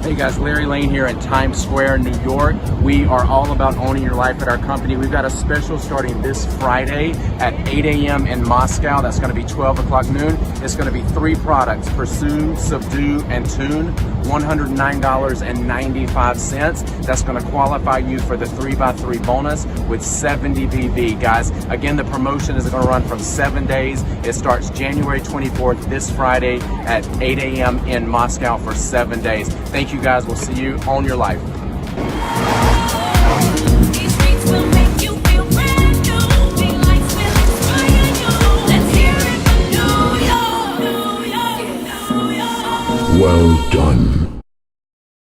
Hey guys, Larry Lane here in Times Square, New York. We are all about owning your life at our company. We've got a special starting this Friday at 8 a.m. in Moscow. That's going to be 12 o'clock noon. It's going to be 3 products, Pursue, Subdue, and Tune. $109.95. That's going to qualify you for the 3x3 bonus with 70 VV. Guys, again, the promotion is going to run from 7 days. It starts January 24th, this Friday at 8 a.m. in Moscow for 7 days. Thank you guys. We'll see you on your life. Well done.